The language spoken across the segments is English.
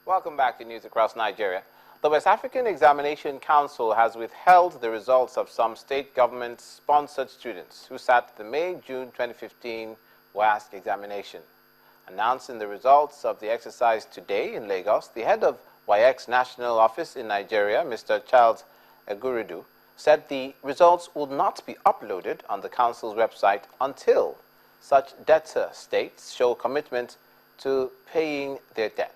Welcome back to News Across Nigeria. The West African Examination Council has withheld the results of some state government-sponsored students who sat the May-June 2015 WASSCE examination. Announcing the results of the exercise today in Lagos, the head of WAEC's national office in Nigeria, Mr. Charles Eguridu, said the results will not be uploaded on the council's website until such debtor states show commitment to paying their debt.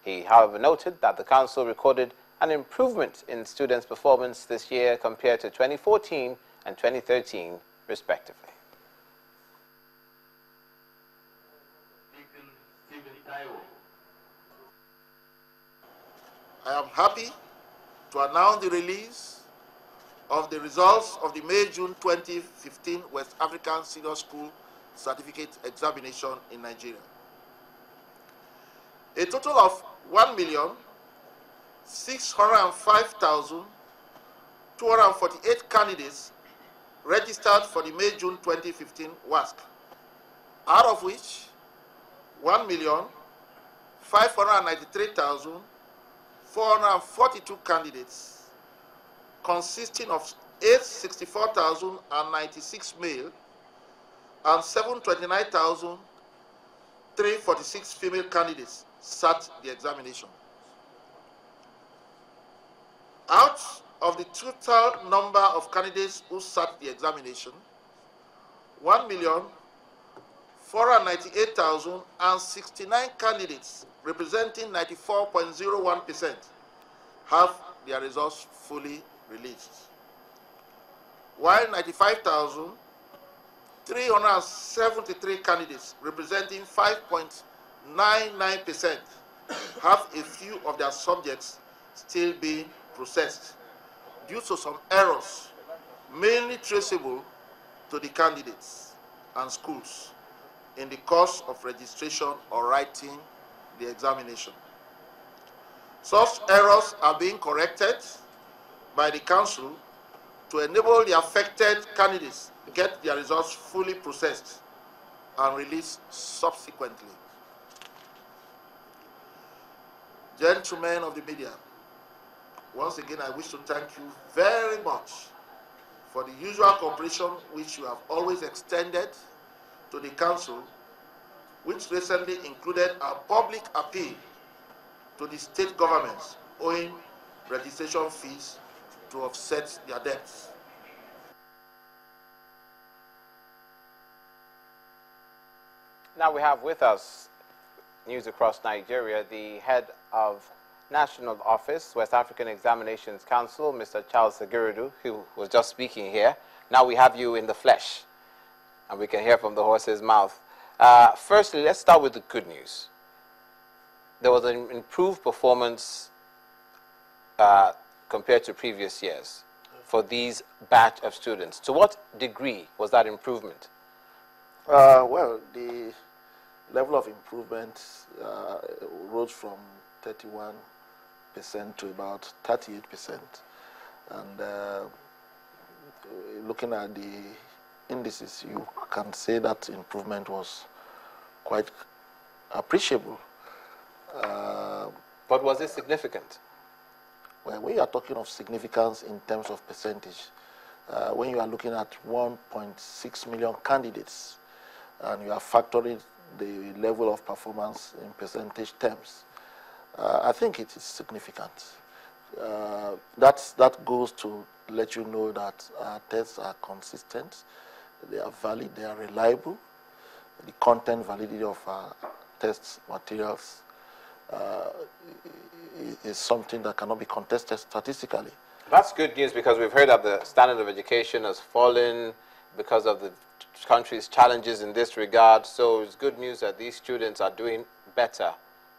He, however, noted that the council recorded an improvement in students' performance this year compared to 2014 and 2013, respectively. I am happy to announce the release of the results of the May-June 2015 West African Senior School Certificate Examination in Nigeria. A total of 1,605,248 candidates registered for the May-June 2015 WASSCE, out of which 1,593,442 candidates, consisting of 864,096 male and 729,346 female candidates sat the examination. Out of the total number of candidates who sat the examination, 1,498,069 candidates, representing 94.01%, have their results fully released, while 95,373 candidates, representing 5.99%, have a few of their subjects still being processed due to some errors, mainly traceable to the candidates and schools in the course of registration or writing the examination. Such errors are being corrected by the council to enable the affected candidates to get their results fully processed and released subsequently. Gentlemen of the media, once again I wish to thank you very much for the usual cooperation which you have always extended to the council, which recently included a public appeal to the state governments owing registration fees to offset their debts. Now we have with us, News Across Nigeria, the head of National Office, West African Examinations Council, Mr. Charles Eguridu, who was just speaking here. Now we have you in the flesh, and we can hear from the horse's mouth. Firstly, let's start with the good news. There was an improved performance compared to previous years for these batch of students. To what degree was that improvement? Well, the level of improvement rose from 31% to about 38%. And looking at the indices, you can say that improvement was quite appreciable. But was it significant? Well, when you are talking of significance in terms of percentage, when you are looking at 1.6 million candidates, and you are factoring the level of performance in percentage terms, I think it is significant. That goes to let you know that our tests are consistent, they are valid, they are reliable. The content validity of our test materials is something that cannot be contested statistically. That's good news, because we've heard that the standard of education has fallen because of the country's challenges in this regard. So it's good news that these students are doing better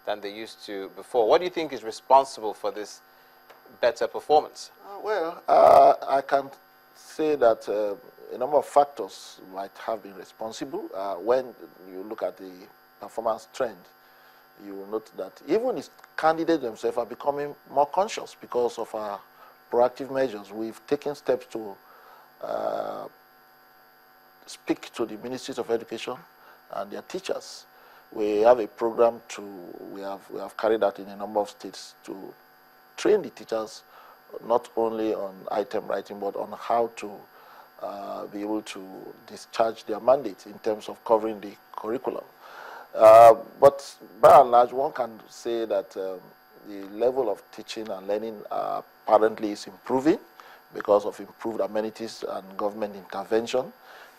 than they used to before. What do you think is responsible for this better performance? I can say that a number of factors might have been responsible. When you look at the performance trend, you will note that even the candidates themselves are becoming more conscious because of our proactive measures. We've taken steps to speak to the ministries of education and their teachers We have a program we have carried out in a number of states to train the teachers not only on item writing, but on how to be able to discharge their mandate in terms of covering the curriculum. But by and large, one can say that the level of teaching and learning apparently is improving because of improved amenities and government intervention.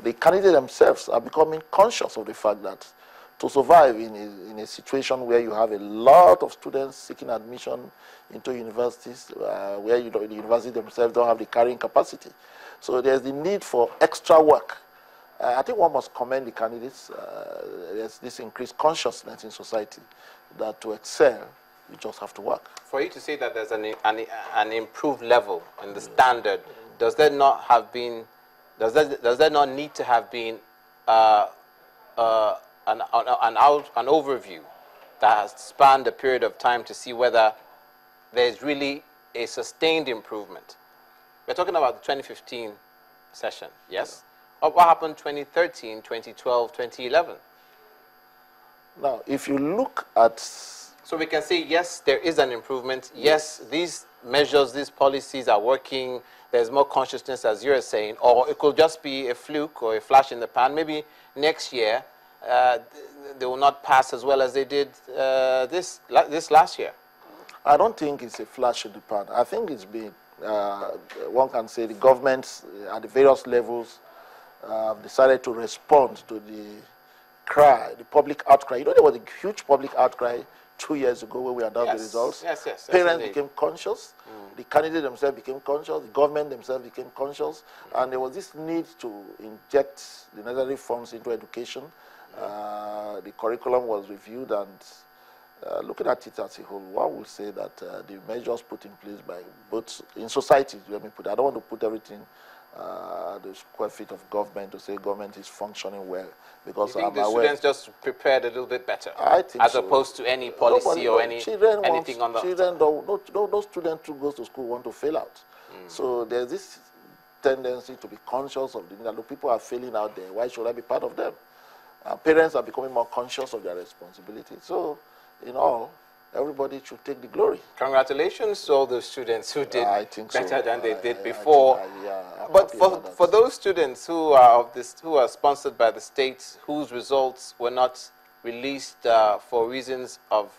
The candidates themselves are becoming conscious of the fact that to survive in a situation where you have a lot of students seeking admission into universities, where the university themselves don't have the carrying capacity. So there's the need for extra work. I think one must commend the candidates. There's this increased consciousness in society that to excel, you just have to work. For you to say that there's an improved level in the standard, does there not have been, does there not need to have been an overview that has spanned a period of time to see whether there's really a sustained improvement? We're talking about the 2015 session, yes? What happened 2013, 2012, 2011? Now, if you look at... So we can say, yes, there is an improvement. Yes, these measures, these policies are working. There's more consciousness, as you're saying. Or it could just be a fluke or a flash in the pan. Maybe next year, they will not pass as well as they did this last year. I don't think it's a flash in the pan. I think it's been, one can say the governments at the various levels decided to respond to the cry, the public outcry. You know, there was a huge public outcry 2 years ago when we announced the results. Yes, Parents became conscious. The candidates themselves became conscious. The government themselves became conscious. And there was this need to inject the necessary funds into education. The curriculum was reviewed, and looking at it as a whole, one would say that the measures put in place by both in society, let me put it, I don't want to put everything the square feet of government to say government is functioning well, because you think the students just prepared a little bit better, I think as so. opposed to any policy or anything on the... Children, no student who goes to school want to fail out. So there's this tendency to be conscious of the that people are failing out there. Why should I be part of them? Parents are becoming more conscious of their responsibility. So, in all, everybody should take the glory. Congratulations to all those students who did better than they did before. But for those students who are sponsored by the states, whose results were not released for reasons of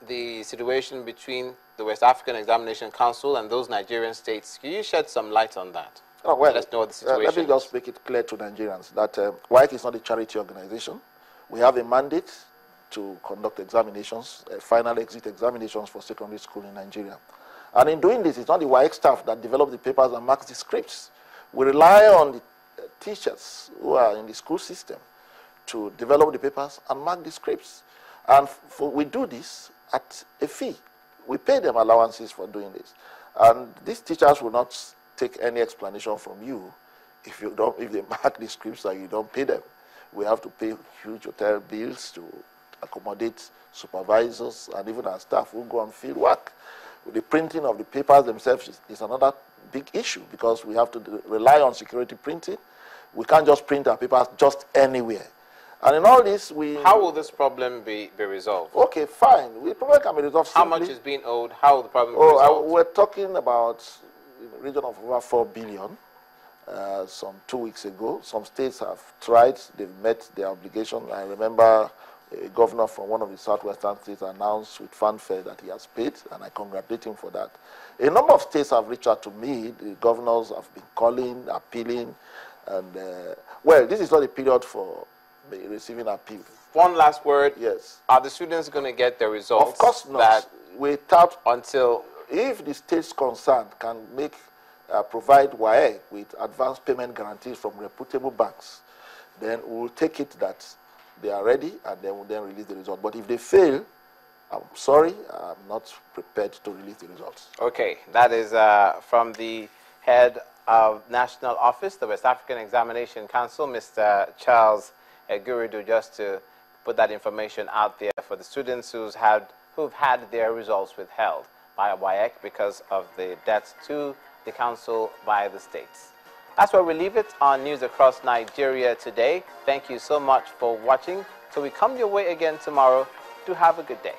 the situation between the West African Examination Council and those Nigerian states, can you shed some light on that? Oh, well, let us know what the situation let me just make it clear to Nigerians that WAEC is not a charity organization. We have a mandate to conduct examinations, final exit examinations for secondary school in Nigeria. And in doing this, it's not the WAEC staff that develop the papers and marks the scripts. We rely on the teachers who are in the school system to develop the papers and mark the scripts. And we do this at a fee. We pay them allowances for doing this. And these teachers will not take any explanation from you if they mark the scripts and you don't pay them. We have to pay huge hotel bills to accommodate supervisors and even our staff who go on field work. The printing of the papers themselves is another big issue, because we have to rely on security printing. We can't just print our papers just anywhere. And in all this, How will this problem be resolved? Okay, fine. The problem can be resolved simply. How much is being owed? How will the problem be resolved? We're talking about in the region of over 4 billion. Some 2 weeks ago, some states have tried. They've met their obligation. I remember a governor from one of the southwestern states announced with fanfare that he has paid, and I congratulate him for that. A number of states have reached out to me. The governors have been calling, appealing, and well, this is not a period for receiving appeal. One last word. Yes. Are the students going to get their results? Of course not. Without until if the states concerned can make provide WAEC with advance payment guarantees from reputable banks, then we will take it that they are ready, and then we'll then release the result. But if they fail, I'm sorry, I'm not prepared to release the results. Okay, that is from the head of national office, the West African Examination Council, Mr. Charles Eguridu, just to put that information out there for the students who've had their results withheld by WAEC because of the debts to the council by the states. That's where we leave it on News Across Nigeria today. Thank you so much for watching. Till we come your way again tomorrow, do have a good day.